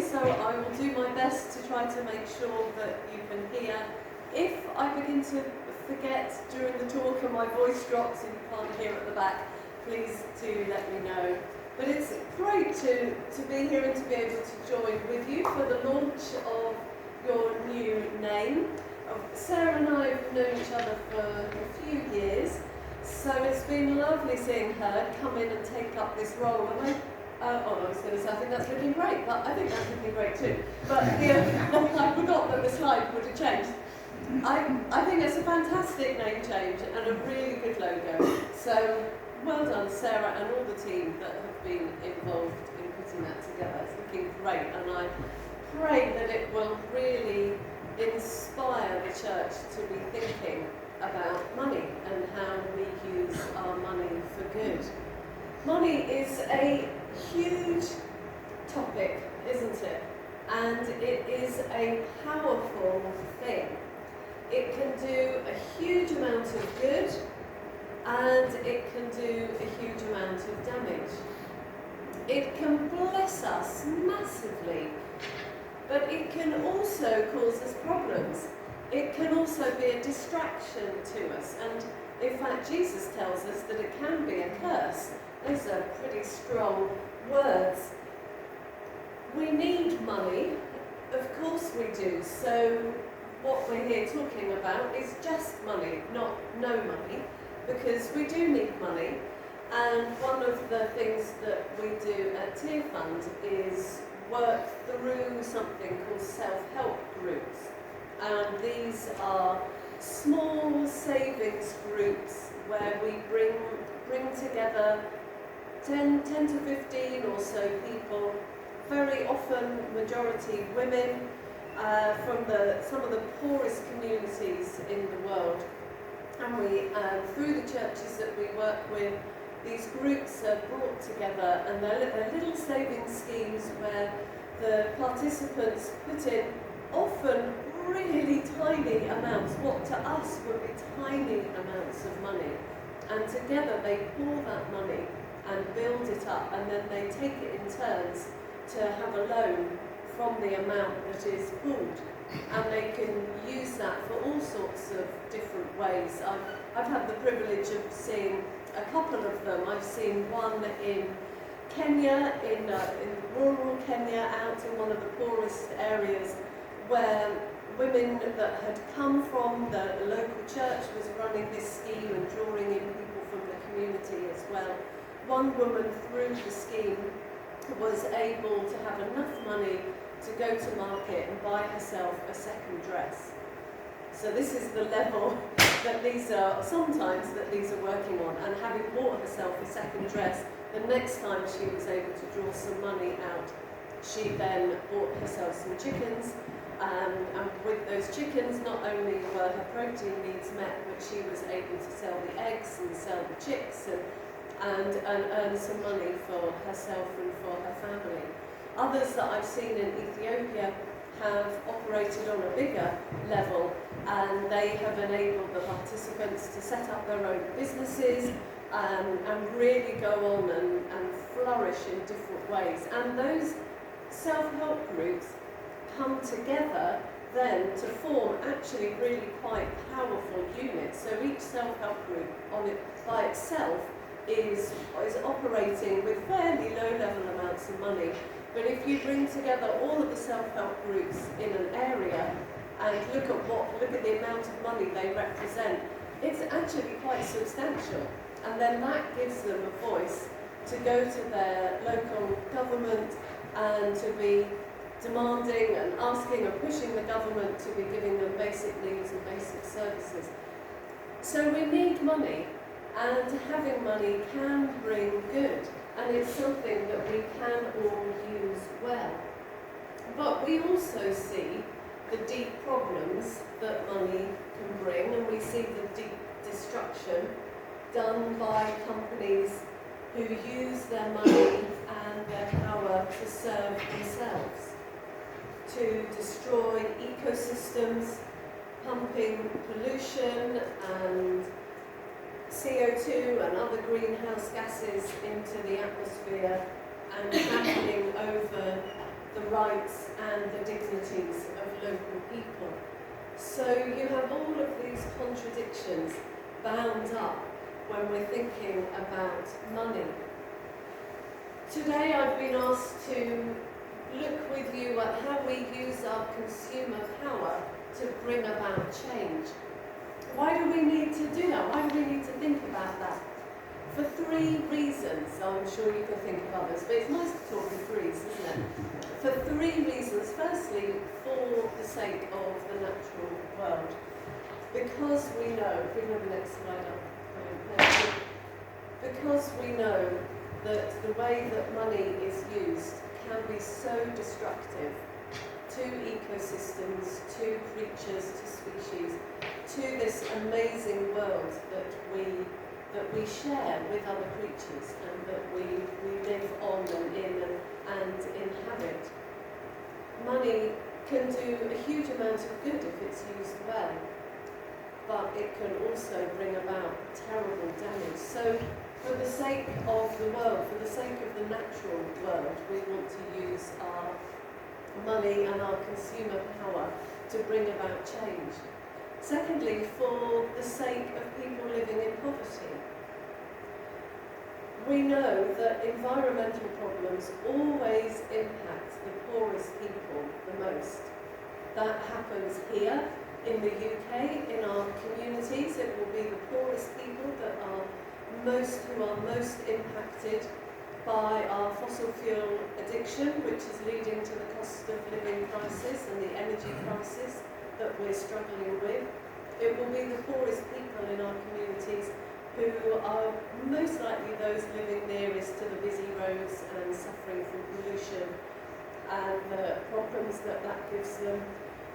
so I will do my best to try to make sure that you can hear. If I begin to forget during the talk and my voice drops and you can't hear at the back, please do let me know. But it's great to be here and to be able to join with you for the launch of your new name. Sarah and I have known each other for a few years, so it's been lovely seeing her come in and take up this role. And I was going to say, I think that's looking great, but I think that's looking great too. But I forgot that the slide would have changed. I think it's a fantastic name change and a really good logo. So well done, Sarah, and all the team that have been involved in putting that together. It's looking great, and I pray that it will really inspire the church to be thinking about money and how we use our money for good. Money is a huge topic, isn't it? And it is a powerful thing. It can do a huge amount of good, and it can do a huge amount of damage. It can bless us massively, but it can also cause us problems. It can also be a distraction to us, and in fact Jesus tells us that it can be a curse. Those are pretty strong words. We need money, of course we do, so what we're here talking about is just money, not no money, because we do need money. And one of the things that we do at Tearfund is work through something called self-help groups. And these are small savings groups where we bring together 10 to 15 or so people, very often majority women, from some of the poorest communities in the world. And we, through the churches that we work with, these groups are brought together, and they're little saving schemes where the participants put in often really tiny amounts, what to us would be tiny amounts of money. And together they pool that money and build it up, and then they take it in turns to have a loan from the amount that is pooled. And they can use that for all sorts of different ways. I've had the privilege of seeing a couple of them. I've seen one in Kenya, in rural Kenya, out in one of the poorest areas, where women that had come from the local church was running this scheme and drawing in people from the community as well. One woman through the scheme was able to have enough money to go to market and buy herself a second dress. So this is the level that these are working on. And having bought herself a second dress, the next time she was able to draw some money out, she then bought herself some chickens. And with those chickens, not only were her protein needs met, but she was able to sell the eggs and sell the chicks and earn some money for herself and for her family. Others that I've seen in Ethiopia have operated on a bigger level, and they have enabled the participants to set up their own businesses and really go on and flourish in different ways. And those self-help groups come together then to form actually really quite powerful units. So each self-help group by itself is operating with fairly low-level amounts of money. But if you bring together all of the self-help groups in an area and look at the amount of money they represent, it's actually quite substantial. And then that gives them a voice to go to their local government and to be demanding and asking and pushing the government to be giving them basic needs and basic services. So we need money, and having money can bring good. And it's something that we can all use well. But we also see the deep problems that money can bring, and we see the deep destruction done by companies who use their money and their power to serve themselves, to destroy ecosystems, pumping pollution and CO2 and other greenhouse gases into the atmosphere and trampling over the rights and the dignities of local people. So you have all of these contradictions bound up when we're thinking about money. Today I've been asked to look with you at how we use our consumer power to bring about change. Why do we need to do that? Why do we need to think about that? For three reasons. I'm sure you can think of others, but it's nice to talk in threes, isn't it? For three reasons. Firstly, for the sake of the natural world. Because we know, if we can have the next slide up, because we know that the way that money is used can be so destructive to ecosystems, to creatures, to species, to this amazing world that we share with other creatures and that we live on and in and inhabit. Money can do a huge amount of good if it's used well, but it can also bring about terrible damage. So for the sake of the world, for the sake of the natural world, we want to use our money and our consumer power to bring about change. Secondly, for the sake of people living in poverty. We know that environmental problems always impact the poorest people the most. That happens here in the UK, in our communities. It will be the poorest people who are most impacted by our fossil fuel addiction, which is leading to the cost of living crisis and the energy crisis that we're struggling with. It will be the poorest people in our communities who are most likely those living nearest to the busy roads and suffering from pollution and the problems that gives them.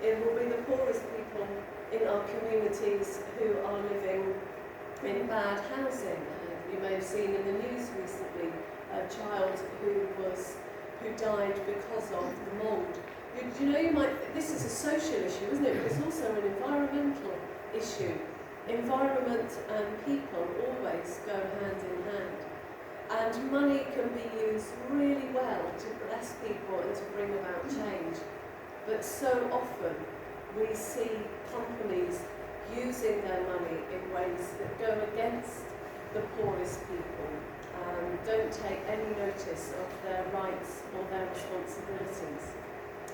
It will be the poorest people in our communities who are living in bad housing. You may have seen in the news recently a child who died because of the mould. This is a social issue, isn't it? But it's also an environmental issue. Environment and people always go hand in hand. And money can be used really well to bless people and to bring about change. But so often we see companies using their money in ways that go against the poorest people and don't take any notice of their rights or their responsibilities.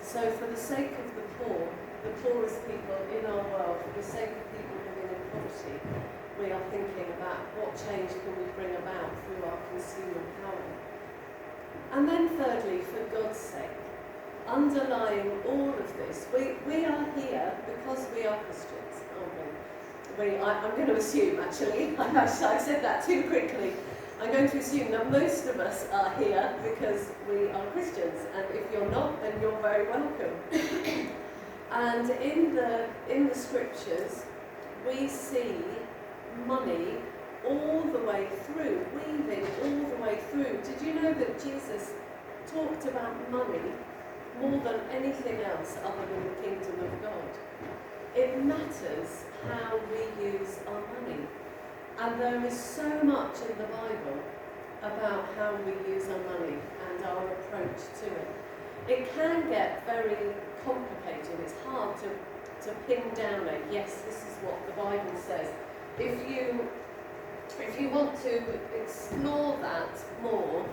So for the sake of the poor, the poorest people in our world, for the sake of people living in poverty, we are thinking about what change can we bring about through our consumer power. And then thirdly, for God's sake, underlying all of this, we are here because we are Christians, aren't we? I'm going to assume, actually, I said that too quickly. I'm going to assume that most of us are here because we are Christians, and if you're not, then you're very welcome. And in the scriptures, we see money all the way through, weaving all the way through. Did you know that Jesus talked about money more than anything else other than the kingdom of God? It matters how we use our money. And there is so much in the Bible about how we use our money and our approach to it. It can get very complicated. It's hard to pin down a yes, this is what the Bible says. If you want to explore that more,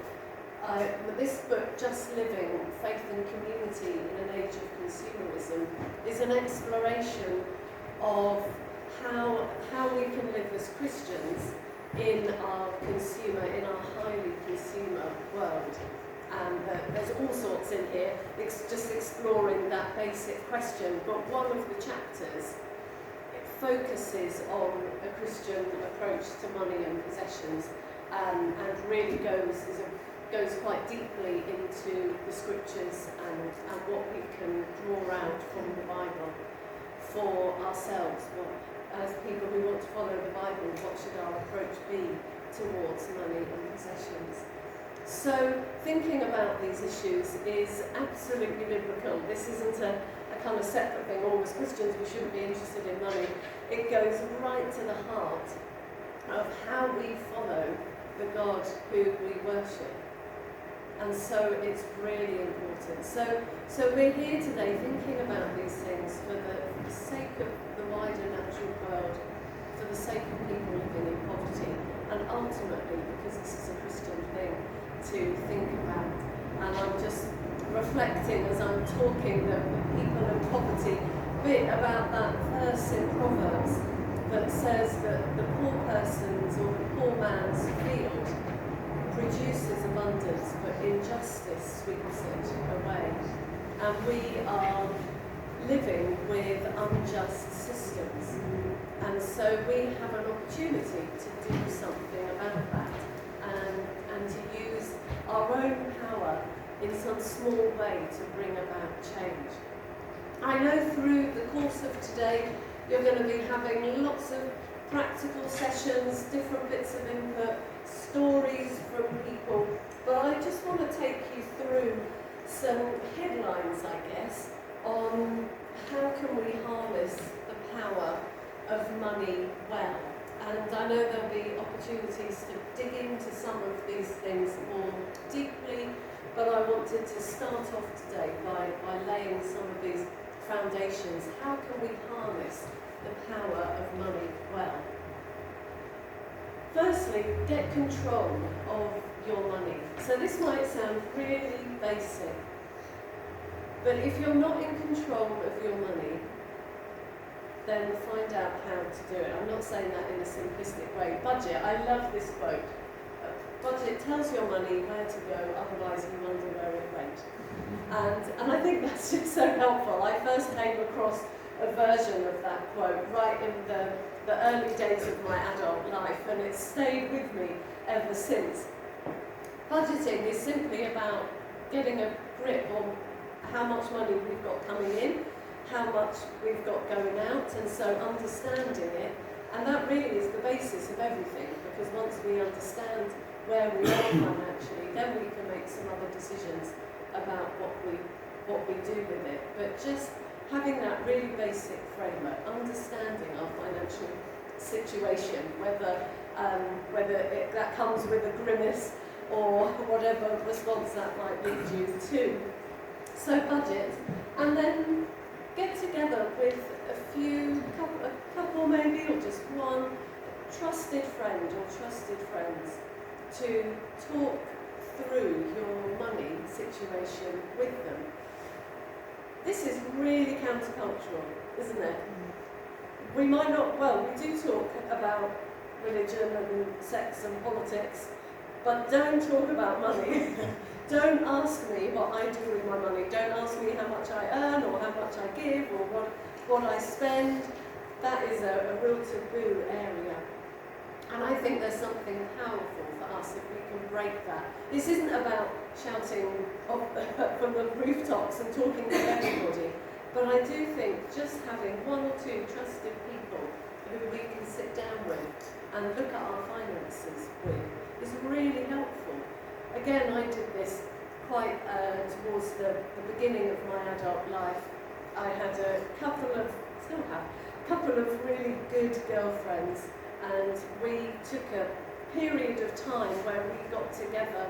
this book, Just Living, Faith and Community in an Age of Consumerism, is an exploration of how we can live as Christians in our highly consumer world. And there's all sorts in here, just exploring that basic question. But one of the chapters focuses on a Christian approach to money and possessions, and really goes quite deeply into the scriptures and what we can draw out from the Bible for ourselves. As people who want to follow the Bible, what should our approach be towards money and possessions? So thinking about these issues is absolutely biblical. This isn't a kind of separate thing, as Christians we shouldn't be interested in money. It goes right to the heart of how we follow the God who we worship. And so it's really important. So we're here today thinking about these things for the sake of the wider natural world, for the sake of people living in poverty, and ultimately because this is a Christian thing to think about. And I'm just reflecting as I'm talking that the people in poverty, a bit about that verse in Proverbs that says that the poor person's or the poor man's field produces abundance, but injustice sweeps it away. And we are living with unjust systems. And so we have an opportunity to do something about that and to use our own power in some small way to bring about change. I know through the course of today you're going to be having lots of practical sessions, different bits of input, stories from people, but I just want to take you through some headlines, I guess, on how can we harness the power of money well. And I know there'll be opportunities to dig into some of these things more deeply, but I wanted to start off today by laying some of these foundations. How can we harness the power of money well? Firstly, get control of your money. So this might sound really basic, but if you're not in control of your money, then find out how to do it. I'm not saying that in a simplistic way. Budget, I love this quote. Budget tells your money where to go, otherwise you wonder where it went. And I think that's just so helpful. I first came across a version of that quote right in the early days of my adult life, and it's stayed with me ever since. Budgeting is simply about getting a grip on how much money we've got coming in, how much we've got going out, and so understanding it. And that really is the basis of everything, because once we understand where we are financially, then we can make some other decisions about what we do with it. But just having that really basic framework, understanding our financial situation, whether that comes with a grimace or whatever response that might lead you to. So budget, and then get together with a couple maybe, or just one trusted friend or trusted friends to talk through your money situation with them. This is really countercultural, isn't it? We might not, well, we do talk about religion and sex and politics, but don't talk about money. Don't ask me what I do with my money. Don't ask me how much I earn or how much I give or what I spend. That is a real taboo area. And I think there's something powerful for us if we can break that. This isn't about shouting from the rooftops and talking to everybody, but I do think just having one or two trusted people who we can sit down with and look at our finances with is really helpful. Again, I did this quite towards the beginning of my adult life. I had still have a couple of really good girlfriends, and we took a period of time where we got together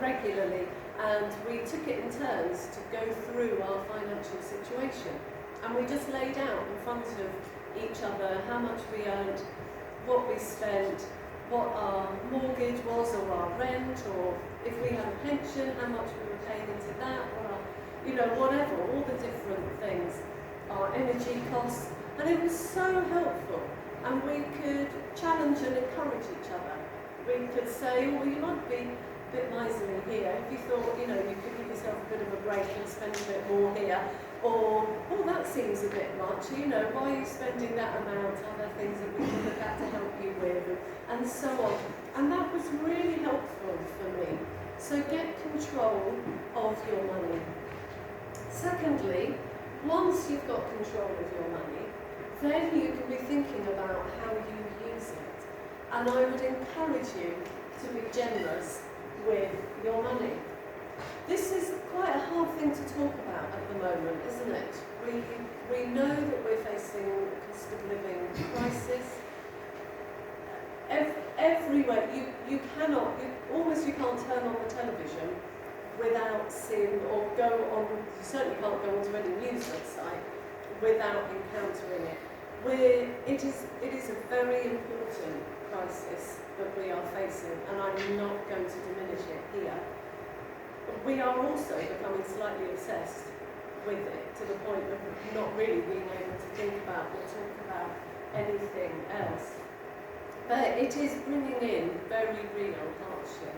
regularly and we took it in turns to go through our financial situation. And we just laid out in front of each other how much we earned, what we spent, what our mortgage was or our rent, or if we had a pension, how much we were paying into that, whatever, all the different things, our energy costs. And it was so helpful. And we could challenge and encourage each other. We could say, well, you might be a bit miserly here. If you thought, you could give yourself a bit of a break and spend a bit more here. Or, oh, that seems a bit much. Why are you spending that amount? Are there things that we can look at to help you with? And so on. And that was really helpful for me. So get control of your money. Secondly, once you've got control of your money, then you can be thinking about how you use it. And I would encourage you to be generous with your money. This is quite a hard thing to talk about at the moment, isn't it? We know that we're facing a cost of living crisis. Everywhere, you can't turn on the television without seeing or go on, you certainly can't go onto any news website without encountering it. It is a very important crisis that we are facing, and I'm not going to diminish it here. We are also becoming slightly obsessed with it to the point of not really being able to think about or talk about anything else. But it is bringing in very real hardship,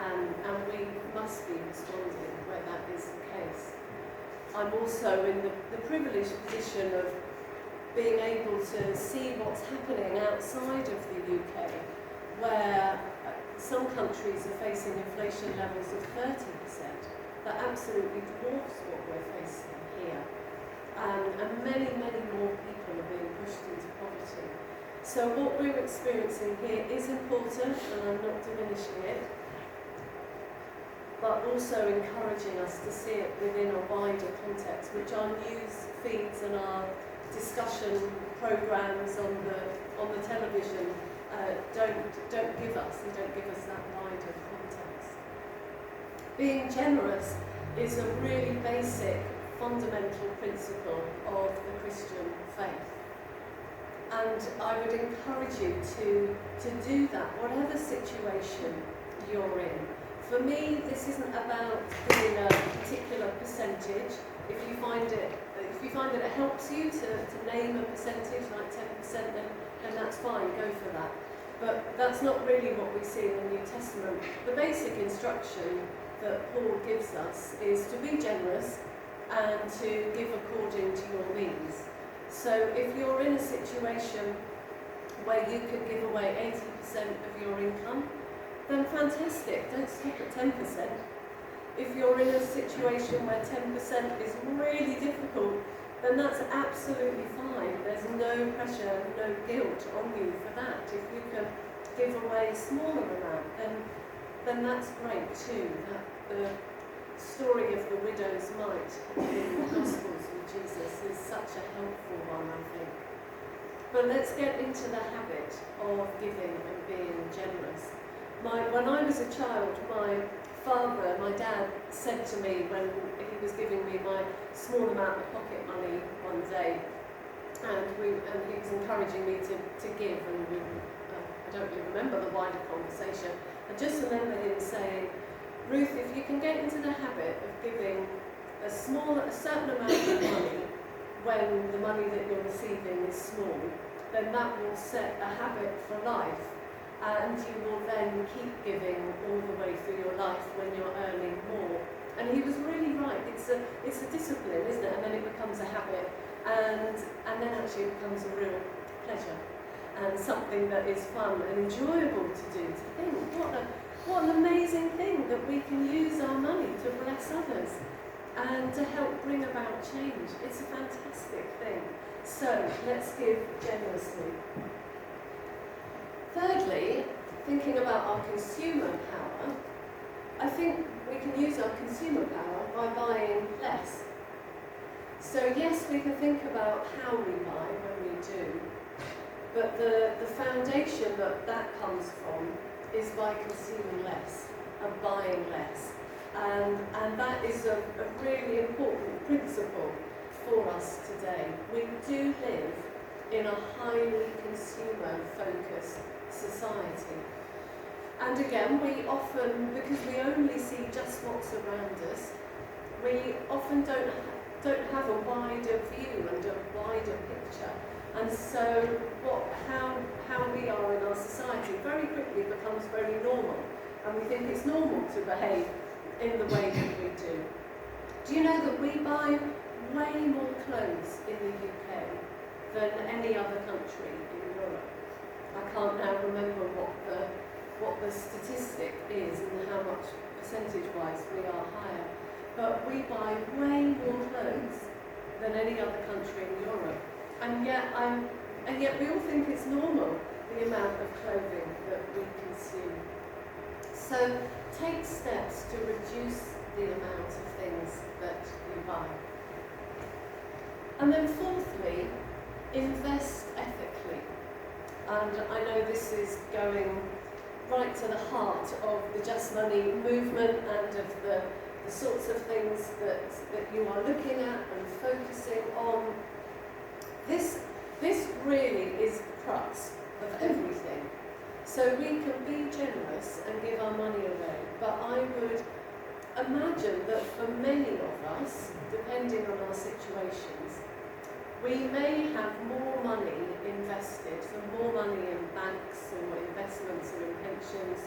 and we must be responding where that is the case. I'm also in the privileged position of being able to see what's happening outside of the UK, where some countries are facing inflation levels of 30% that absolutely dwarfs what we're facing here. And many, many more people are being pushed into poverty. So what we're experiencing here is important, and I'm not diminishing it, but also encouraging us to see it within a wider context, which our news feeds and our discussion programmes on the television don't give us. They don't give us that wider context. Being generous is a really basic, fundamental principle of the Christian faith. And I would encourage you to do that, whatever situation you're in. For me, this isn't about giving a particular percentage. If you find that it helps you to name a percentage, like 10%, then that's fine, go for that. But that's not really what we see in the New Testament. The basic instruction that Paul gives us is to be generous and to give according to your means. So if you're in a situation where you could give away 80% of your income, then fantastic, don't stop at 10%. If you're in a situation where 10% is really difficult, then that's absolutely fine. There's no pressure, no guilt on you for that. If you can give away a smaller amount, then that's great too. The story of the widow's mite in the Gospels with Jesus is such a helpful one, I think. But let's get into the habit of giving and being generous. When I was a child, my dad said to me when he was giving me my small amount of pocket money one day, and he was encouraging me to give, and I don't really remember the wider conversation. I just remember him saying, Ruth, if you can get into the habit of giving a certain amount of money when the money that you're receiving is small, then that will set a habit for life. And you will then keep giving all the way through your life when you're earning more. And he was really right. It's a discipline, isn't it? And then it becomes a habit, and then actually it becomes a real pleasure and something that is fun and enjoyable to do. To think, what an amazing thing that we can use our money to bless others and to help bring about change. It's a fantastic thing. So let's give generously. Thirdly, thinking about our consumer power, I think we can use our consumer power by buying less. So yes, we can think about how we buy when we do, but the foundation that comes from is by consuming less and buying less. And that is a really important principle for us today. We do live in a highly consumer-focused society. And again, we often, because we only see just what's around us, we often don't have a wider view and a wider picture. And so how we are in our society very quickly becomes very normal. And we think it's normal to behave in the way that we do. Do you know that we buy way more clothes in the UK than any other country in Europe? I can't now remember what the statistic is and how much percentage-wise we are higher. But we buy way more clothes than any other country in Europe. And yet we all think it's normal, the amount of clothing that we consume. So take steps to reduce the amount of things that you buy. And then fourthly, invest ethically. And I know this is going right to the heart of the Just Money movement and of the the sorts of things that you are looking at and focusing on. This really is the crux of everything. So we can be generous and give our money away, but I would imagine that for many of us, depending on our situations, we may have more money invested, so more money in banks or investments or in pensions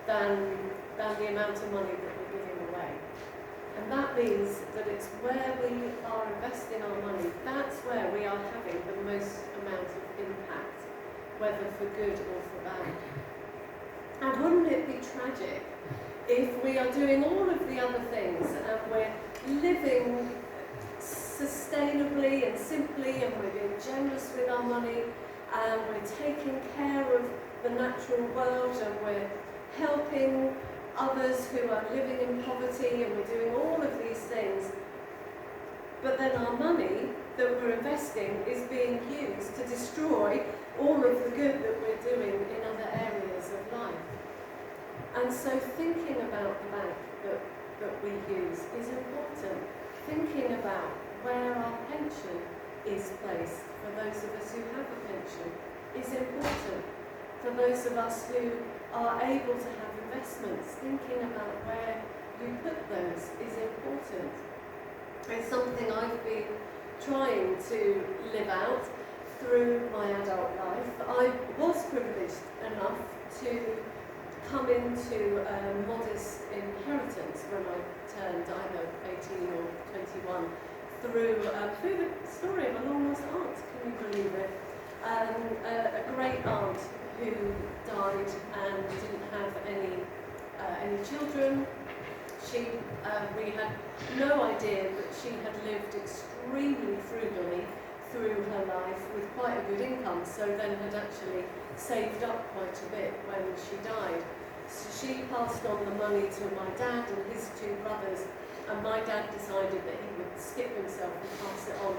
than the amount of money that we're giving away. And that means that it's where we are investing our money, that's where we are having the most amount of impact, whether for good or for bad. And wouldn't it be tragic if we are doing all of the other things and we're living sustainably and simply and we're being generous with our money and we're taking care of the natural world and we're helping others who are living in poverty and we're doing all of these things, but then our money that we're investing is being used to destroy all of the good that we're doing in other areas of life. And so thinking about the bank that we use is important. Thinking about where our pension is placed for those of us who have a pension is important. For those of us who are able to have investments, thinking about where you put those is important. It's something I've been trying to live out through my adult life. I was privileged enough to come into a modest inheritance when I turned either 18 or 21 through the story of a long lost aunt, can you believe it? A great aunt who died and didn't have any children. We had no idea that she had lived extremely frugally through her life with quite a good income, so then had actually saved up quite a bit when she died. So she passed on the money to my dad and his two brothers, and my dad decided that he would skip himself and pass it on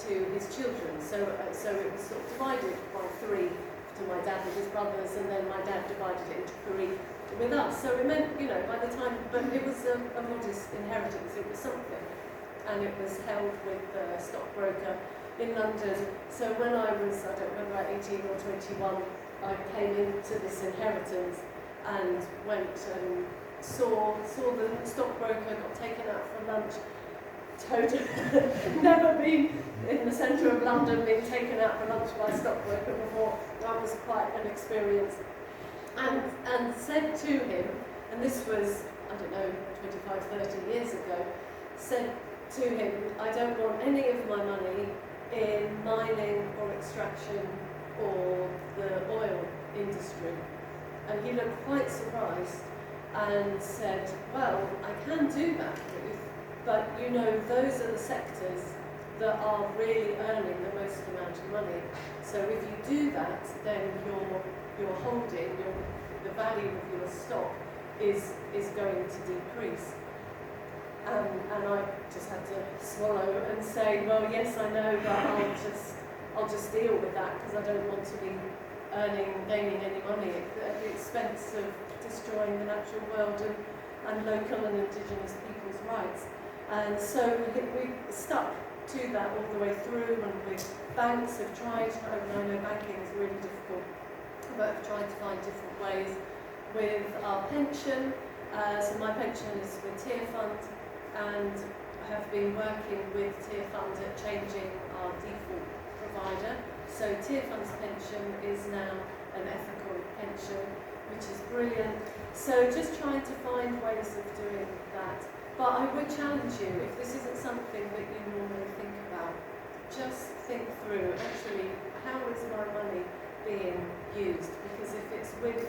to his children. So it was sort of divided by 3 to my dad and his brothers, and then my dad divided it into 3 with us. So it meant, by the time, but it was a modest inheritance, it was something. And it was held with a stockbroker in London. So when I was, I don't remember, 18 or 21, I came into this inheritance and went and saw the stockbroker, got taken out for lunch. Totally never been in the centre of London, being taken out for lunch by a stockbroker before. That was quite an experience. And said to him, and this was, I don't know, 25, 30 years ago, said to him, I don't want any of my money in mining or extraction or the oil industry. And he looked quite surprised and said, well, I can do that, Ruth, but those are the sectors that are really earning the most amount of money. So if you do that, then your holding, the value of your stock is going to decrease. And I just had to swallow and say, well, yes, I know, but I'll just deal with that because I don't want to be gaining any money at the expense of destroying the natural world and local and indigenous people's rights. And so we stuck to that all the way through, and banks have tried, and I know banking is really difficult, but have tried to find different ways with our pension. So my pension is with Tearfund, and have been working with Tearfund at changing our default provider. So Tearfund's pension is now an ethical pension, which is brilliant. So just trying to find ways of doing that. But I would challenge you, if this isn't something that you normally think about, just think through, actually, how is my money being used? Because if it's with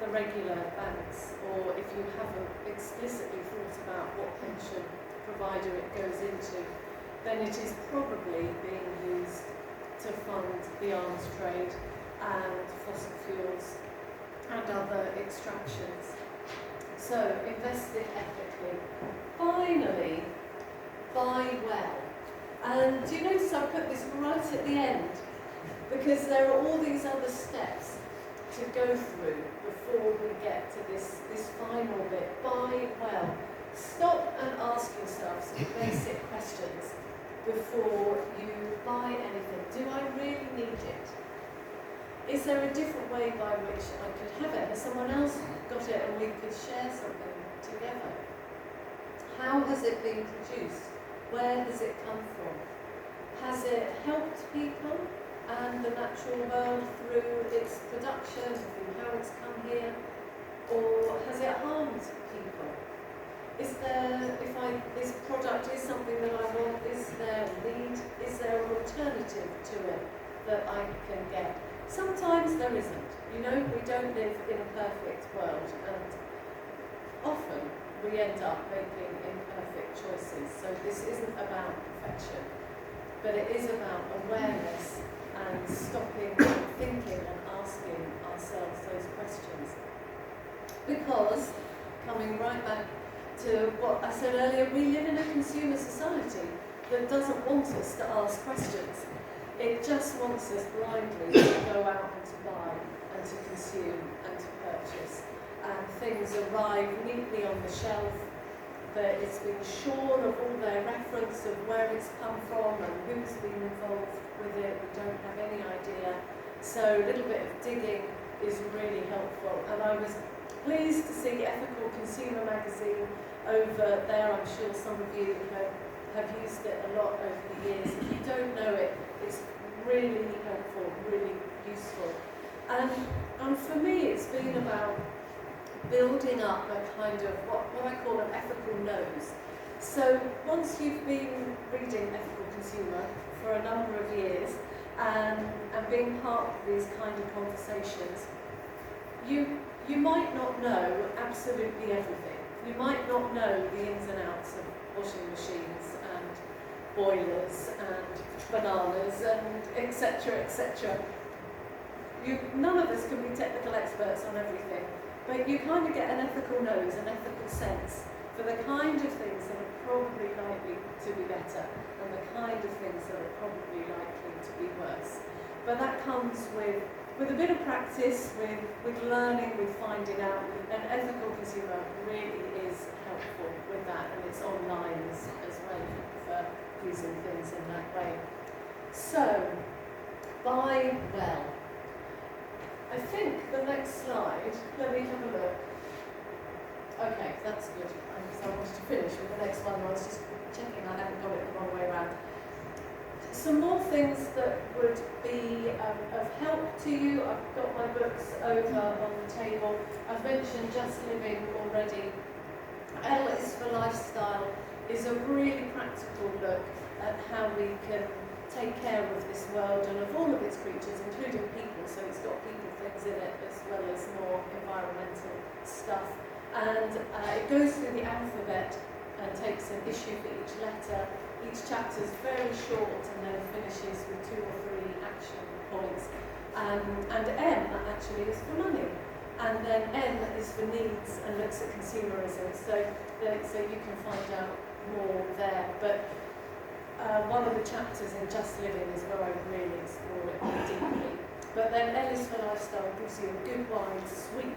the regular banks, or if you haven't explicitly thought about what pension provider it goes into, then it is probably being used to fund the arms trade and fossil fuels and other extractions. So, invest it ethically. Finally, buy well. And do you notice I put this right at the end? Because there are all these other steps to go through before we get to this final bit. Buy well. stop and ask yourself some basic questions before you buy anything. Do I really need it? Is there a different way by which I could have it? Has someone else got it and we could share something together? How has it been produced? Where has it come from? Has it helped people and the natural world through its production, through how it's come here? Or has it harmed people? Is there, if this product is something that I want, is there a need? Is there an alternative to it that I can get? Sometimes there isn't. You know, we don't live in a perfect world, and often we end up making imperfect choices. So this isn't about perfection, but it is about awareness and stopping and thinking and asking ourselves those questions. Because, coming right back to what I said earlier, we live in a consumer society that doesn't want us to ask questions. It just wants us blindly to go out and to buy and to consume and to purchase. And things arrive neatly on the shelf, that it's been shorn of all their reference of where it's come from and who's been involved with it. We don't have any idea. So a little bit of digging is really helpful. And I was pleased to see Ethical Consumer magazine over there. I'm sure some of you have used it a lot over the years. If you don't know it, it's really helpful, really useful. And for me, it's been about building up a kind of what I call an ethical nose. So once you've been reading Ethical Consumer for a number of years and being part of these kind of conversations, you might not know absolutely everything. You might not know the ins and outs of washing machines and boilers and bananas and etc., etc. None of us can be technical experts on everything, but you kind of get an ethical nose, an ethical sense for the kind of things that are probably likely to be better and the kind of things that are probably likely to be worse. But that comes with a bit of practice, with learning, with finding out, and Ethical Consumer really is helpful with that, and it's online as well for using things in that way. So, buy well. I think the next slide, let me have a look. Okay, that's good, because I wanted to finish with the next one. I was just checking I hadn't got it the wrong way around. Some more things that would be of help to you. I've got my books over on the table. I've mentioned Just Living already. L is for Lifestyle is a really practical look at how we can take care of this world and of all of its creatures, including people. So it's got people things in it as well as more environmental stuff. And it goes through the alphabet and takes an issue for each letter. Each chapter is very short and then finishes with 2 or 3 action points. And M actually is for money. And then N is for needs and looks at consumerism. So you can find out more there. But one of the chapters in Just Living is where I really explore it more deeply. But then L is for Lifestyle gives you a good wide sweep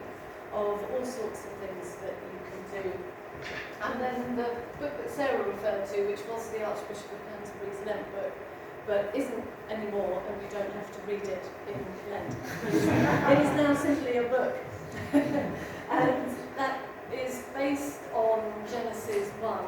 of all sorts of things that you can do. And then the book that Sarah referred to, which was the Archbishop of Canterbury's Lent book, but isn't anymore, and you don't have to read it in Lent. It is now simply a book. And that is based on Genesis 1.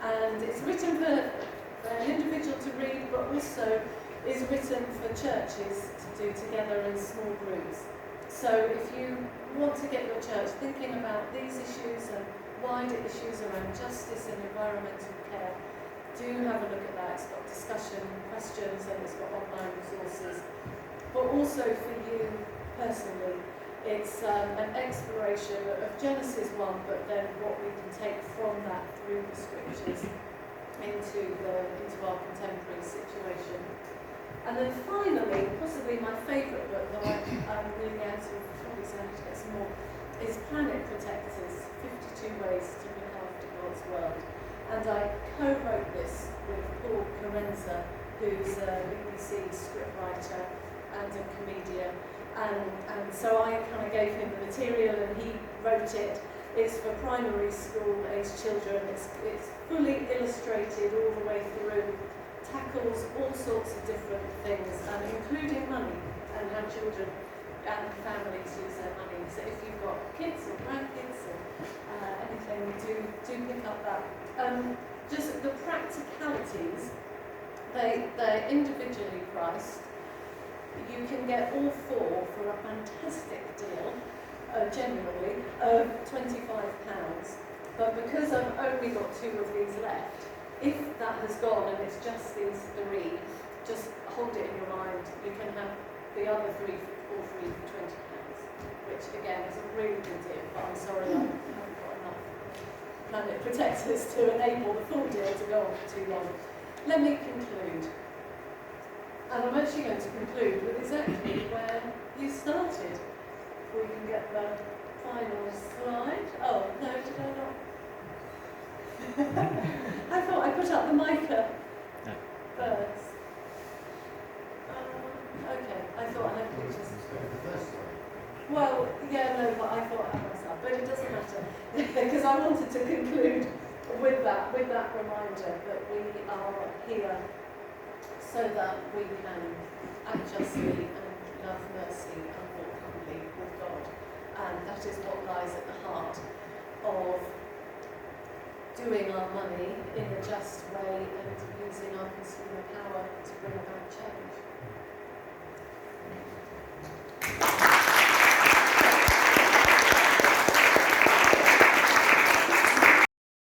And it's written for an individual to read, but also is written for churches to do together in small groups. So if you want to get your church thinking about these issues and wider issues around justice and environmental care, do have a look at that. It's got discussion, questions, and it's got online resources. But also for you personally, it's an exploration of Genesis 1, but then what we can take from that through the scriptures into our contemporary situation. And then finally, possibly my favourite book that I'm really out of, probably so I need to get some more, is Planet Protectors, 52 Ways to Look After God's World. And I co-wrote this with Paul Carenza, who's a BBC scriptwriter and a comedian. And so I kind of gave him the material and he wrote it. It's for primary school aged children. It's fully illustrated all the way through, tackles all sorts of different things, including money and how children and families use their money. So if you've got kids or grandkids or anything, do pick up that. Just the practicalities, they're individually priced. You can get all four for a fantastic deal, genuinely, of £25. But because I've only got 2 of these left, if that has gone and it's just these 3, just hold it in your mind. You can have the other 3 for £20, which again is a really good deal, but I'm sorry I haven't got enough Planet Protectors to enable the full deal to go on for too long. Let me conclude. And I'm actually going to conclude with exactly where you started. If we can get the final slide. Oh, no, did I not? I thought I put up the mica first. Okay, I thought I had pictures. Well, yeah, no, but I thought I had myself. But it doesn't matter. Because I wanted to conclude with that reminder that we are here so that we can act justly and love mercy and walk humbly with God. And that is what lies at the heart of doing our money in a just way and using our consumer power to bring about change.